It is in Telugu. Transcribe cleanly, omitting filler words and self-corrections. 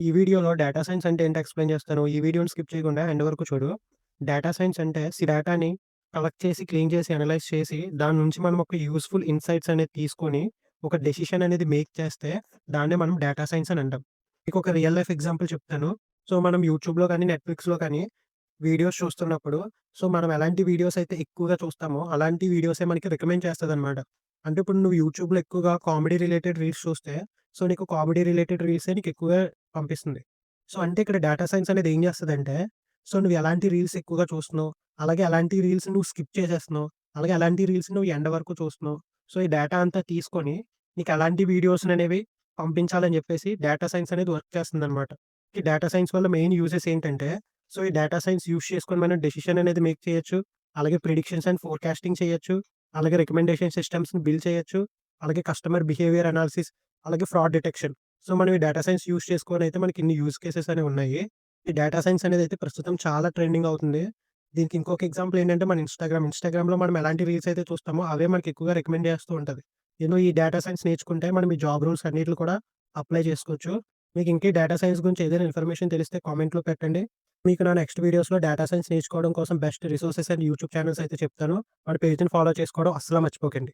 ఈ వీడియోలో డేటా సైన్స్ అంటే ఏంటో ఎక్స్‌ప్లెయిన్ చేస్తాను. ఈ వీడియోని స్కిప్ చేయకుండా ఎండ్ వరకు చూడు. డేటా సైన్స్ అంటే డేటాని కలెక్ట్ చేసి, క్లీన్ చేసి, అనలైజ్ చేసి, దాని నుంచి మనం ఒక యూజ్‌ఫుల్ ఇన్‌సైట్స్ అనేది తీసుకొని, ఒక డెసిషన్ అనేది మేక్ చేస్తే, దాన్నే మనం డేటా సైన్స్ అని అంటాం. మీకొక రియల్ లైఫ్ ఎగ్జాంపుల్ చెప్తాను. మనం యూట్యూబ్‌లో కానీ, నెట్‌ఫ్లిక్స్‌లో కానీ వీడియోస్ చూస్తున్నప్పుడు, మనం ఎలాంటి వీడియోస్ అయితే ఎక్కువగా చూస్తామో, అలాంటి వీడియోసే మనకి రికమెండ్ చేస్తదనమాట. అంటే ఇప్పుడు నువ్వు యూట్యూబ్‌లో ఎక్కువగా కామెడీ రిలేటెడ్ రీల్స్ చూస్తే, నీకు కామెడీ రిలేటెడ్ రీల్సే నీకు ఎక్కువగా పంపిస్తుంది. అంటే ఇక్కడ డేటా సైన్స్ అనేది ఏం చేస్తదంటే, నువ్వు ఎలాంటి రీల్స్ ఎక్కువగా చూస్తున్నావు, అలాగే ఎలాంటి రీల్స్ నువ్వు స్కిప్ చేసేస్తున్నావు, అలాగే ఎలాంటి రీల్స్ నువ్వు ఎండ్ వరకు చూస్తున్నావు. ఈ డేటా అంతా తీసుకొని, నీకు ఎలాంటి వీడియోస్‌ననేవి పంపించాలని చెప్పేసి డేటా సైన్స్ అనేది వర్క్ చేస్తుందనమాట. ఈ డేటా సైన్స్ వల్ల మెయిన్ యూజెస్ ఏంటంటే, ఈ డేటా సైన్స్ యూజ్ చేసుకొని మనం డెసిషన్ అనేది మేక్ చేయొచ్చు. అలాగే ప్రిడిక్షన్స్ అండ్ ఫోర్‌కాస్టింగ్ చేయొచ్చు. అలాగే రికమెండేషన్ సిస్టమ్స్‌ని బిల్డ్ చేయొచ్చు. అలాగే కస్టమర్ బిహేవియర్ అనాలిసిస్, అలాగే ఫ్రాడ్ డిటెక్షన్. మనం ఈ డేటా సైన్స్ యూజ్ చేసుకొనైతే మనకి ఇన్ని యూజ్ కేసెస్ అనేవి ఉన్నాయి. ఈ డేటా సైన్స్ అనేదైతే ప్రస్తుతం చాలా ట్రెండింగ్ అవుతుంది. దీనికి ఇంకొక ఎగ్జాంపుల్ ఏంటంటే మన ఇన్‌స్టాగ్రామ్. ఇన్‌స్టాగ్రామ్‌లో మనం ఎలాంటి రీల్స్ అయితే చూస్తామో అవే మనకి ఎక్కువగా రికమెండ్ చేస్తూ ఉంటది. ఈ డేటా సైన్స్ నేర్చుకుంటే మనం ఈ జాబ్ రోల్స్ అన్నిటిలో కూడా అప్లై చేసుకోవచ్చు. మీకు ఇంకా ఈ డేటా సైన్స్ గురించి ఏదైనా ఇన్ఫర్మేషన్ తెలిస్తే కామెంట్‌లో పెట్టండి. మీకు నా నెక్స్ట్ వీడియోస్‌లో డేటా సైన్స్ నేర్చుకోవడం కోసం best resources and YouTube channels అయితే చెప్తాను. వాడి పేజ్‌ని ఫాలో చేసుకోవడం అస్సలు మర్చిపోకండి.